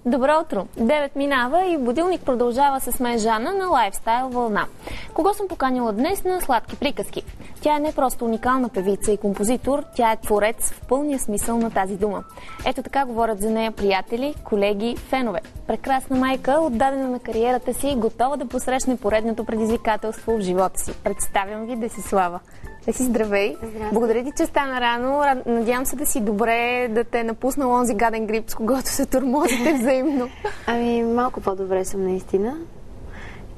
Добро утро! 9 минава и будилник продължава с мен Жана на Лайфстайл Вълна. Кого съм поканила днес на Сладки приказки? Тя е не просто уникална певица и композитор, тя е творец в пълния смисъл на тази дума. Ето така говорят за нея приятели, колеги, фенове. Прекрасна майка, отдадена на кариерата си, готова да посрещне поредното предизвикателство в живота си. Представям ви Десислава. Деси, здравей! Здравей. Благодаря ти, че стана рано. Надявам се да си добре, да те е напуснал онзи гаден грип, с когото се тормозите взаимно. Ами, малко по-добре съм наистина.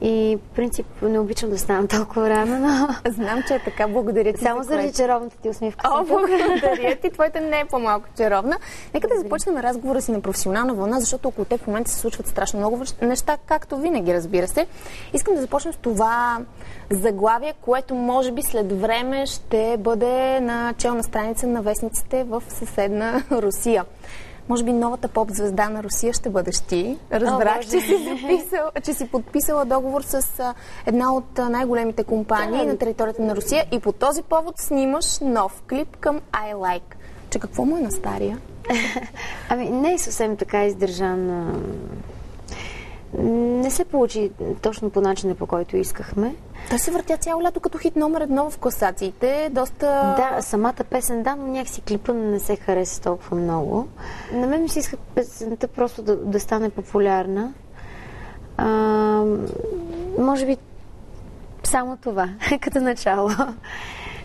И в принцип не обичам да ставам толкова рано, но... Знам, че е така. Благодаря ти. Само заради чаровната ти усмивка. О, благодаря ти. Твоята не е по-малко чаровна. Нека да започнем разговора си на професионална вълна, защото около теб в момента се случват страшно много неща, както винаги, разбира се. Искам да започнем с това заглавие, което може би след време ще бъде на челна страница на вестниците в съседна Русия. Може би новата поп-звезда на Русия ще бъдеш ти. Разбрах, че си подписала договор с една от най-големите компании на територията на Русия и по този повод снимаш нов клип към I Like. Че какво му е на стария? Ами не е съвсем така издържан. Не се получи точно по начина, по който искахме. Той се въртя цяло лято като хит номер 1 в класациите. Доста... Да, самата песен, да, но някакси клипа не се хареса толкова много. На мен ми се иска песента просто да стане популярна. Може би само това, като начало.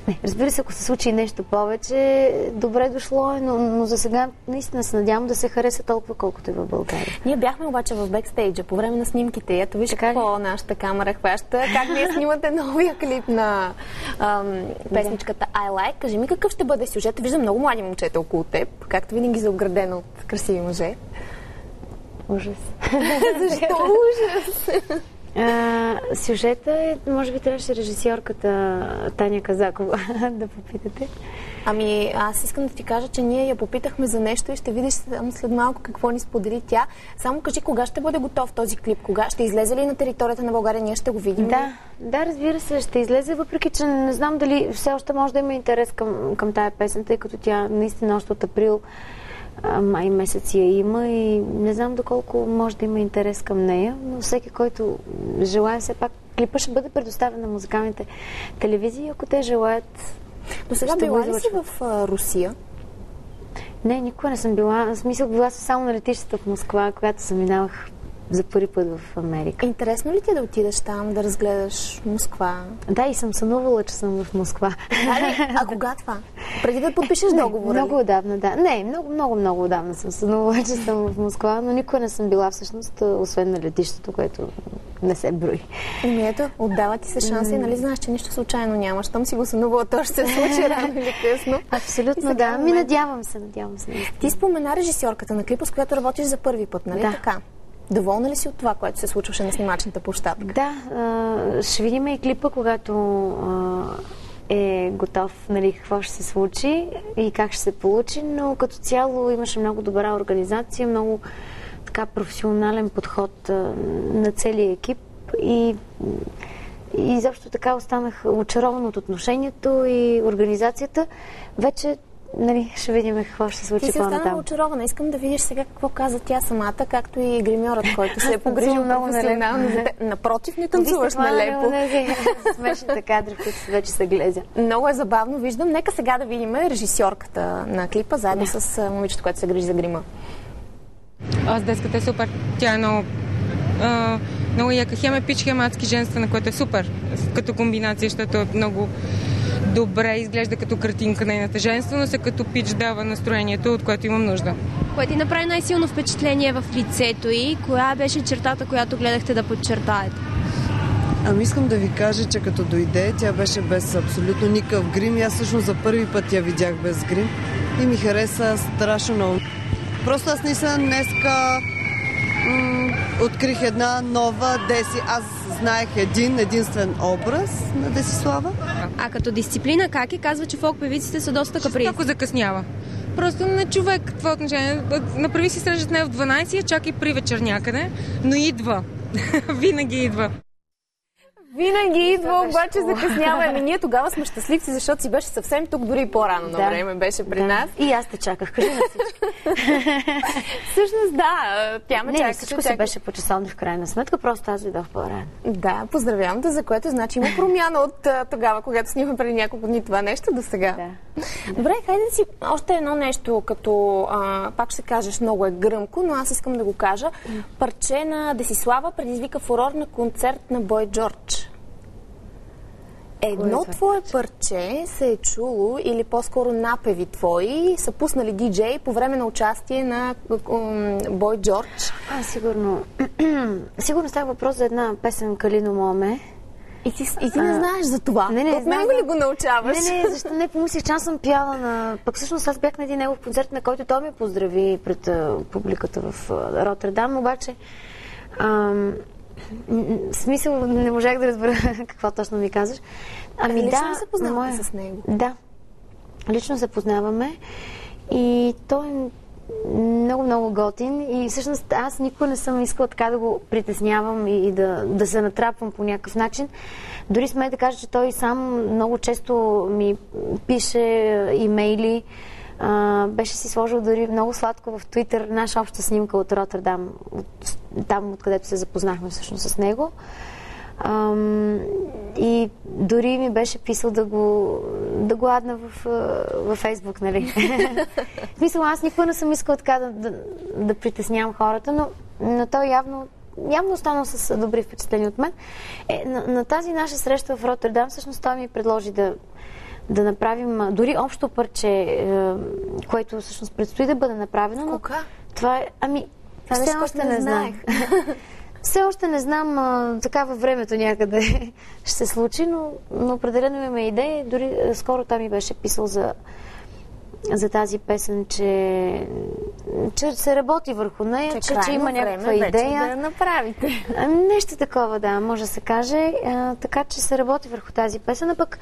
Не, разбира се, ако се случи нещо повече, добре дошло е, но за сега наистина се надявам да се хареса толкова, колкото е в България. Ние бяхме обаче в бекстейджа по време на снимките. Ето виж какво нашата камера хваща. Как вие снимате новия клип на песничката I Like. Кажи ми какъв ще бъде сюжет. Виждам много млади момчета около теб, както винаги заобградено от красиви мъже. Ужас. Защо ужас? Сюжета е, може би трябваше режисьорката Таня Казакова да попитате. Ами аз искам да ти кажа, че ние я попитахме за нещо и ще видиш след малко какво ни сподели тя. Само кажи кога ще бъде готов този клип, кога ще излезе ли на територията на България, ние ще го видим. Да, разбира се, ще излезе, въпреки че не знам дали все още може да има интерес към тая песен, тъй като тя наистина още от април май месец я има и не знам доколко може да има интерес към нея, но всеки, който желая, все пак клипа ще бъде предоставен на музикалните телевизии, ако те желаят. До сега била ли си в Русия? Не, никога не съм била. В смисъл, била съм само на летището в Москва, когато заминавах за първи път в Америка. Интересно ли ти да отидеш там, да разгледаш Москва? Да, и съм сънувала, че съм в Москва. А кога това? Преди да подпишеш договора? Много отдавна, да. Не, много отдавна съм сънувала, че съм в Москва, но никога не съм била всъщност, освен на летището, което не се брои. Ето, отдава ти се шанса и нали знаеш, че нищо случайно няма. Щом си го сънувала, то ще се случи рано или късно. Абсолютно, да. Надявам се. Ти спомена режисьорката на клипа, с която работиш за първи път, нали така? Доволна ли си от това, което се случваше на снимачната площадка? Да, ще видим и клипа, когато е готов, нали, какво ще се случи и как ще се получи, но като цяло имаше много добра организация, много така професионален подход на целия екип и изобщо така останах очарована от отношението и организацията. Вече нали, ще видим какво ще се случи по-натам. Ти си останала очарована. Искам да видиш сега какво каза тя самата, както и гримьорът, който се е погрижил много професионално за те. Напротив, не танцуваш нелепо. Смешните кадри, които вече се гледя. Много е забавно, виждам. Нека сега да видим режисьорката на клипа, заедно с момичето, което се грижи за грима. Аз детската е супер. Тя е много яка. Хем е пич, хем адски женствена, което е супер като комбинация, защото е много добре изглежда като картинка нейната женственост, като пич дава настроението, от което имам нужда. Кое ти направи най-силно впечатление в лицето й? Коя беше чертата, която гледахте да подчертаете? Ами искам да ви кажа, че като дойде, тя беше без абсолютно никакъв грим. Аз всъщност за първи път я видях без грим и ми хареса страшно много. Просто аз наистина днеска открих една нова Деси. Аз знаех единствен образ на Десислава. А като дисциплина как е? Казва, че фолк-певиците са доста капризни. Ако закъснява. Просто на човек това отношение. Направи си срещат с нея в 12, чакай при вечер някъде, но идва. Винаги идва. Винаги идва, обаче закъснява. Ами ние тогава сме щастливци, защото си беше съвсем тук, дори и по-рано на време беше при нас. И аз те чаках, кажи на всички. Всъщност да, тя ме чака. Всичко си беше по часовни в крайна сметка, просто аз дойдох по-рано. Да, поздравявам те, за което значи има промяна от тогава, когато снимахме преди няколко дни това нещо до сега. Да. Добре, хайде да си още едно нещо, като пак ще кажеш, много е гръмко, но аз искам да го кажа. Парче на Десислава предизвика фурор на концерт на Бой Джордж. Едно твое парче се е чуло, или по-скоро напеви твои, са пуснали диджеи по време на участие на Бой Джордж. Сигурно. Сигурно става въпрос за една песен "Калино Моме". И ти не знаеш за това? Не, от него ли го научаваш? Не, защо не помислих, че аз съм пяла на... Пък всъщност аз бях на един негов концерт, на който той ме поздрави пред публиката в Роттердам, обаче в смисъл не можах да разбера какво точно ми казваш. Лично се познавате с него? Да. Лично се познаваме и той е много готин и всъщност аз никога не съм искала така да го притеснявам и да се натрапвам по някакъв начин. Дори смея да кажа, че той сам много често ми пише имейли. Беше си сложил дори много сладко в Твитър наша обща снимка от Роттердам, там откъдето се запознахме всъщност с него. И дори ми беше писал да го адна във Фейсбук, нали? В смисъл, аз никога не съм искала така да притеснявам хората, но той явно останал с добри впечатления от мен. На тази наша среща в Роттердам всъщност той ми предложи да направим дори общо парче, което всъщност предстои да бъде направено. Кога? Това е... все още не знаех. Все още не знам, така във времето някъде ще се случи, но определено имаме идея. Дори скоро той ми беше писал за тази песен, че се работи върху нея, че има някаква идея. Да я направите. Нещо такова, да, може да се каже. Така че се работи върху тази песен. А пък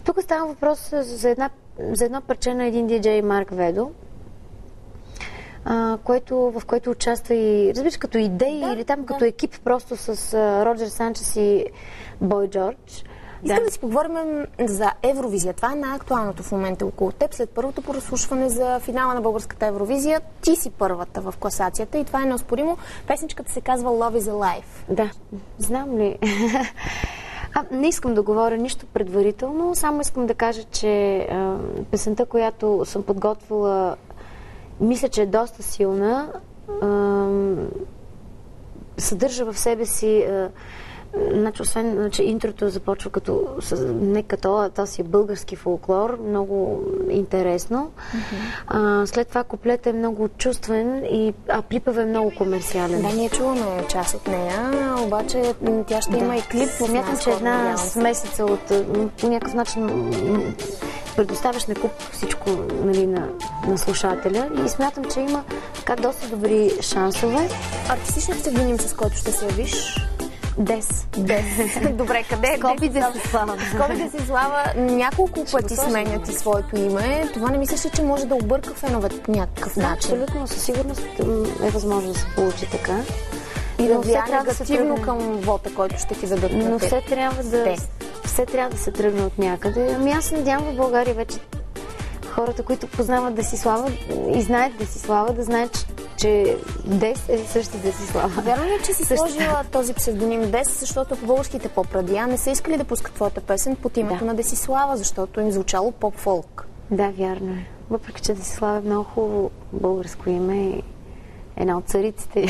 тук става въпрос за едно парче на един диджей Марк Ведо, в което участва и, разбираш, като идеи или там като екип просто с Роджер Санчес и Бой Джордж. Искам да си поговорим за Евровизия. Това е най-актуалното в момента около теб. След първото прослушване за финала на българската Евровизия, ти си първата в класацията и това е неоспоримо. Песничката се казва Love is Alive. Да, знам ли. Не искам да говоря нищо предварително, само искам да кажа, че песента, която съм подготвила, мисля, че е доста силна. Съдържа в себе си освен, че интрото започва то си е български фолклор, много интересно. След това куплет е много чувствен, а припев е много комерциален. Да, ние чуваме част от нея, обаче тя ще има и клип. Смятам, че една смесица от по някакъв начин предоставяш на куп всичко, нали, на слушателя и смятам, че има така доста добри шансове. Артистичният псевдоним, с който ще се явиш? Дес. Добре, къде е? Скоби Десислава. Скоби Десислава няколко пъти сменят и своето име. Това не мислиш, че може да обърка феновете по някакъв начин? Абсолютно, със сигурност е възможно да се получи така. И да влияе негативно към вота, който ще ти дадат. Но все трябва да се тръгне от някъде. Аз се надявам в България вече хората, които познават Десислава и знаят Десислава, да знаят, че Дес е същата Десислава. Вярно ли, че си сложила този псевдоним Дес, защото в българските поп-радиа не са искали да пускат твоята песен под името на Десислава, защото им звучало поп-фолк? Да, вярно е. Въпреки, че Десислава е много хубаво българско име и една от цариците.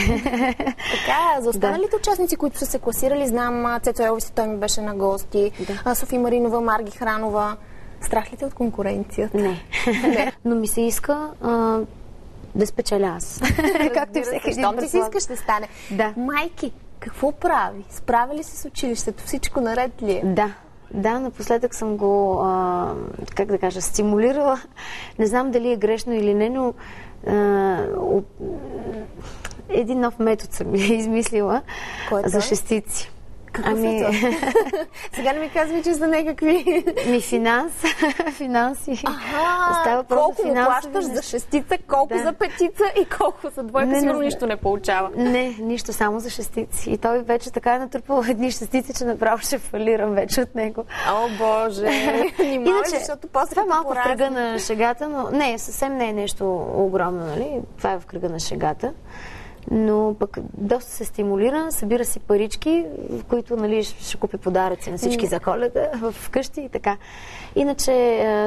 Така, за останалите участници, които са се класирали, знам, Цецо Елвис, той ми беше на гости, Софи Маринова, Марги Хранова. Страх ли те от конкуренцията? Не. Но ми се иска да спечеля аз. Както и всеки един. Щом ти си искаш да стане. Да. Майки, какво прави? Справя ли се с училището? Всичко наред ли е? Да, напоследък съм го, стимулирала. Не знам дали е грешно или не, но един нов метод съм измислила за шестици. Какъв е това? Сега не ми казвай, че за някакви... Финанси. Колко му плащаш за шестица, колко за петица и колко за двойка, сигурно нищо не получава. Не, нищо, само за шестици. И той вече така е натрупал едни шестици, че направо ще фалирам вече от него. О, Боже! Иначе, защото после това е малко в кръга на шегата, но не, съвсем не е нещо огромно, нали? Това е в кръга на шегата. Но пък доста се стимулира, събира си парички, в които, нали, ще купи подаръци на всички за Коледа вкъщи и така. Иначе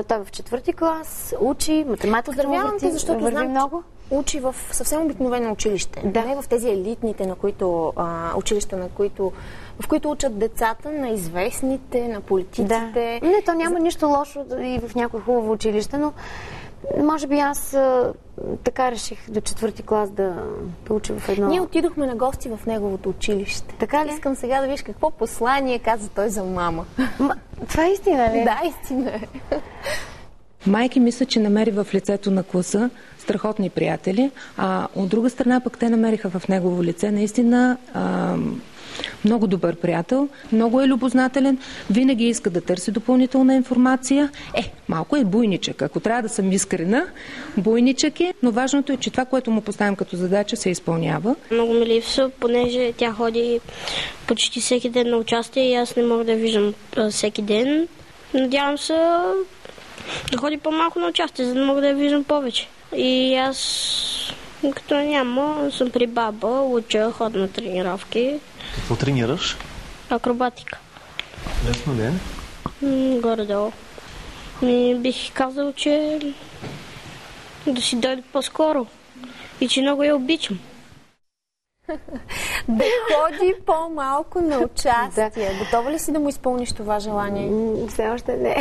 той в 4-ти клас учи, математиката му върви много. Учи в съвсем обикновено училище. Да. Не в тези елитните, на които, училища, в които учат децата на известните, на политиците. Да. Не, то няма нищо лошо и в някое хубаво училище, но може би аз така реших до 4-ти клас да уча в едно... Ние отидохме на гости в неговото училище. Така ли? Искам сега да виж какво послание каза той за мама. Това е истина ли? Да, истина е. Майки мисля, че намери в лицето на класа страхотни приятели, а от друга страна пък те намериха в негово лице наистина много добър приятел, много е любознателен, винаги иска да търси допълнителна информация. Малко е буйничък. Ако трябва да съм искрена, буйничък е, но важното е, че това, което му поставим като задача, се изпълнява. Много ми липсва, понеже тя ходи почти всеки ден на участие и аз не мога да виждам всеки ден. Надявам се да ходи по-малко на участие, за да мога да я виждам повече. И аз, като няма, съм при баба, уча, ходя на тренировки. Какво тренираш? Акробатика. Лесно ли е? Горе-долу. Бих казал, че да си дойде по-скоро и че много я обичам. Да ходи по-малко на участие. Готова ли си да му изпълниш това желание? Все още не.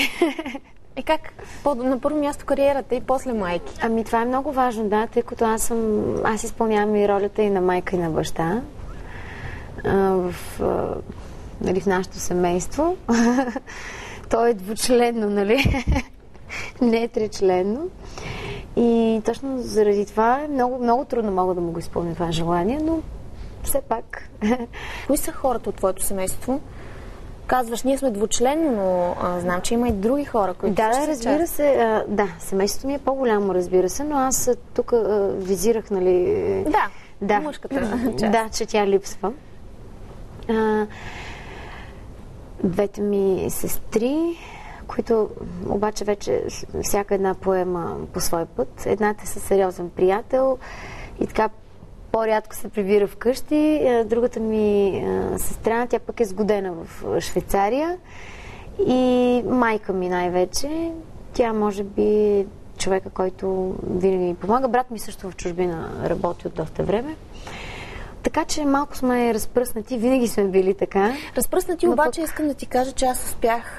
Как? На първо място кариерата и после майки. Това е много важно, да, тъй като аз изпълнявам и ролята и на майка, и на баща. В нашето семейство. То е двучленно, нали? Не е тричленно. И точно заради това е много, много трудно мога да му го изпълня това желание, но все пак. Кои са хората от твоето семейство? Казваш, ние сме двучленно, но знам, че има и други хора, които да, разбира се. Семейството ми е по-голямо, разбира се, но аз тук визирах, нали... Да, мъжката част. Да, че тя липсва. Двете ми сестри, които обаче вече всяка една поема по свой път. Едната е със сериозен приятел и така по-рядко се прибира вкъщи. Другата ми сестра, тя пък е сгодена в Швейцария. И майка ми най-вече. Тя може би човека, който винаги ми помага. Брат ми също в чужбина работи от доста време. Така че малко сме разпръснати, винаги сме били така. Разпръснати, обаче искам да ти кажа, че аз успях,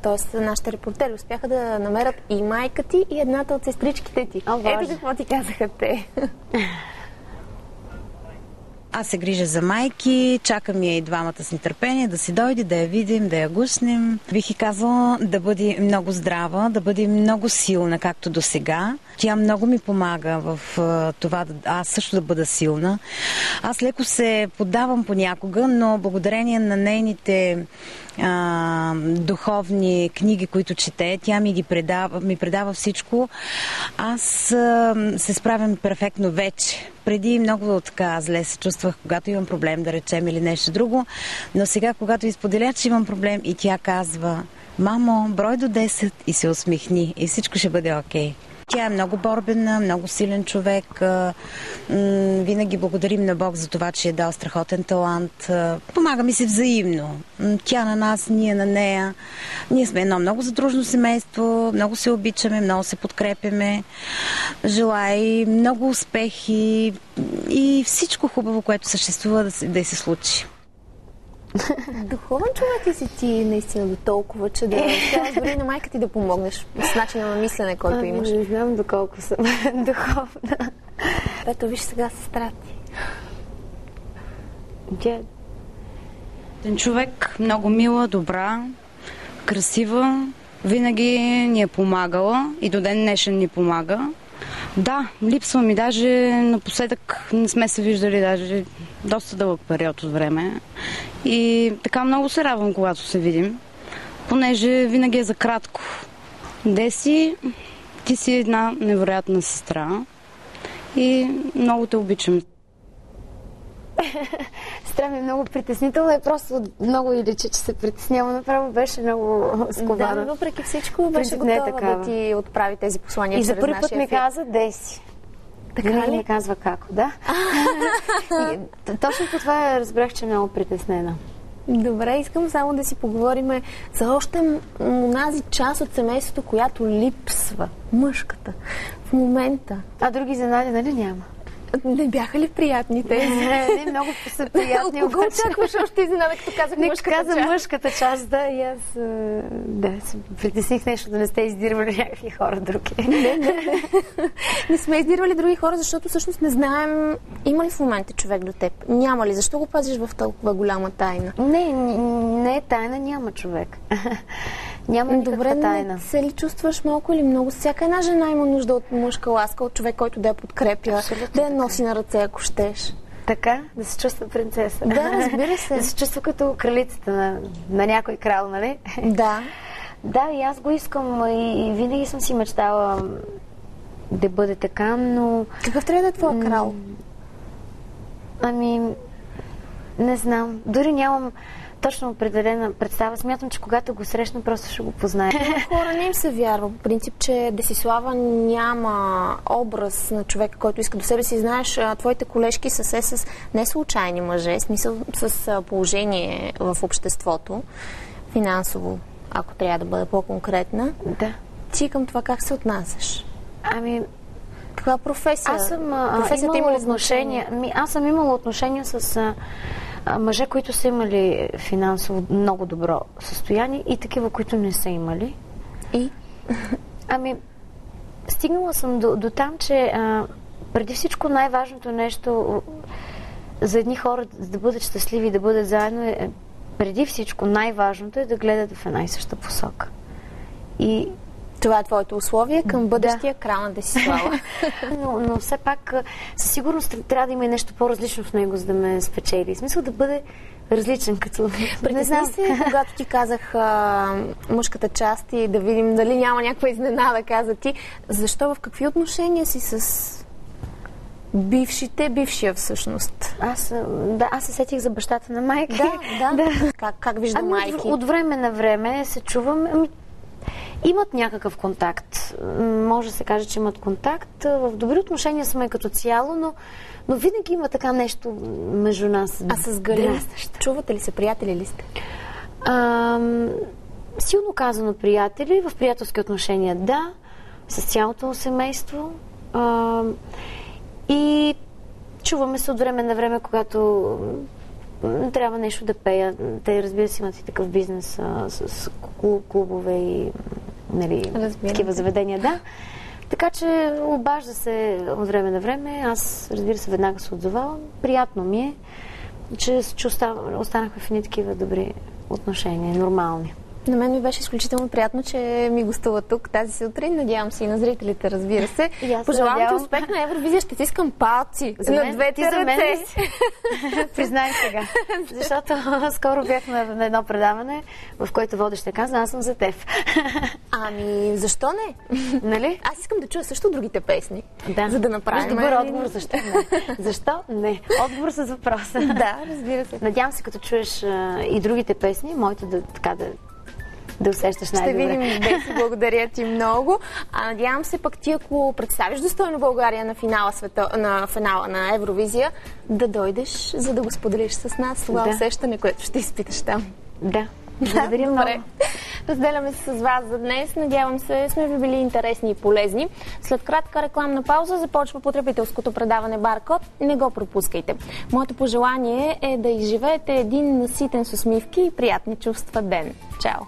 т.е. нашите репортери успяха да намерят и майка ти, и едната от сестричките ти. Ето какво ти казаха те. Аз се грижа за майки, чакам я и двамата с нетърпение да си дойде, да я видим, да я гуснем. Бих и казала да бъде много здрава, да бъде много силна, както до сега. Тя много ми помага в това аз също да бъда силна. Аз леко се поддавам понякога, но благодарение на нейните духовни книги, които чете, тя ми предава всичко. Аз се справям перфектно вече. Преди много така зле се чувствах, когато имам проблем, да речем, или нещо друго, но сега, когато изподеля, че имам проблем и тя казва: мамо, брой до 10 и се усмихни и всичко ще бъде окей. Тя е много борбена, много силен човек. Винаги благодарим на Бог за това, че е дал страхотен талант. Помага ми се взаимно. Тя на нас, ние на нея. Ние сме едно много задружно семейство, много се обичаме, много се подкрепяме. Желая и много успехи и всичко хубаво, което съществува, да се случи. Духовен човек ли си ти наистина до толкова, че да успяваш дори на майка ти да помогнеш с начина на мислене, който имаш? Не знам доколко съм духовна. Ето, виж сега сестра ти. Един човек, много мила, добра, красива, винаги ни е помагала и до ден днешен ни помага. Да, липсва ми. Даже напоследък не сме се виждали даже доста дълъг период от време. И така много се радвам, когато се видим, понеже винаги е за кратко. Деси, ти си една невероятна сестра и много те обичам. Сестра ми е много притеснителна и просто много и личи, че се притеснява. Направо беше много скована. Да, въпреки всичко беше готова да ти отправи тези послания. И за първи път ми каза Деси. Така ли? Ми казва Како, да. Точно по това разбрах, че е много притеснена. Добре, искам само да си поговорим за още онази част от семейството, която липсва. Мъжката. В момента. А други изненади, нали няма? Не бяха ли приятни тези? Не, много са приятни. От кого очакваш още изненада, като казах мъжката част? Каза мъжката част, да, и аз се притесних нещо да не сте издирвали някакви хора други. Не сме издирвали други хора, защото всъщност не знаем има ли в момента човек до теб. Няма ли? Защо го пазиш в толкова голяма тайна? Не е тайна, няма човек. Няма никаква тайна. Не се ли чувстваш малко или много? Всяка една жена има нужда от мъжка ласка, от човек, който да я подкрепя, да я носи на ръце, ако щеш. Така? Да се чувства принцеса. Да, разбира се. Да се чувства като кралицата на някой крал, нали? Да. Да, и аз го искам и винаги съм си мечтала да бъде така, но... Какъв трябва да е твой крал? Ами, не знам. Дори нямам точно определена представа. Смятам, че когато го срещна, просто ще го позная. Хора не им се вярва. По принцип, че Десислава няма образ на човека, който иска до себе си. Знаеш, твоите колежки са се с не случайни мъже, смисъл с положение в обществото, финансово, ако трябва да бъда по-конкретна. Да. Ти към това как се отнасяш? Ами, каква професия? Аз съм имала отношения. Аз съм имала отношения с мъже, които са имали финансово много добро състояние и такива, които не са имали. И? Ами, стигнала съм до там, че преди всичко най-важното нещо за едни хора да бъдат щастливи, да бъдат заедно, преди всичко най-важното е да гледат в една и съща посока. И това е твоето условие към бъдещия крал на Десислава. но все пак със сигурност трябва да има и нещо по-различно в него, за да ме спечели. В смисъл да бъде различен като... Притесни се, когато ти казах мъжката част и да видим дали няма някаква изненада, каза ти. Защо, в какви отношения си с бившия всъщност? Аз се сетих за бащата на майки. Да. Как вижда майки? От време на време се чувам... Имат някакъв контакт. Може да се каже, че имат контакт. В добри отношения сме като цяло, но винаги има така нещо между нас. А с Галина чувате ли се? Приятели ли сте? Силно казано приятели. В приятелски отношения да. С цялото семейство. И чуваме се от време на време, когато трябва нещо да пея. Те, разбира се, имат и такъв бизнес с клубове и такива заведения, да. Така че обажда се от време на време. Аз, разбира се, веднага се отзовавам. Приятно ми е, че останахме в едни такива добри отношения, нормални. На мен ми беше изключително приятно, че ми гостува тук тази сутрин. Надявам се и на зрителите, разбира се. Пожелавам ти успех на Евровизия. Ще стискам палци на двете ръце. Признай сега. Защото скоро бях на едно предаване, в което водеща каза, аз съм за теб. Ами, защо не? Нали? Аз искам да чуя също другите песни. Да. За да направим... Добър отговор, защо не? Защо не? Отговор с въпроса. Да, разбира се. Надявам се, като чуеш и другите песни, моите да усещаш най-добре. Ще видим, Деси, благодаря ти много. Надявам се пък ти, ако представиш достойно България на финала на Евровизия, да дойдеш, за да го споделиш с нас това усещане, което ще изпиташ там. Да. Благодаря много. Разделяме се с вас за днес. Надявам се, сме ви били интересни и полезни. След кратка рекламна пауза започва потребителското предаване Баркод. Не го пропускайте. Моето пожелание е да изживеете един наситен с усмивки и приятни чувства ден. Чао!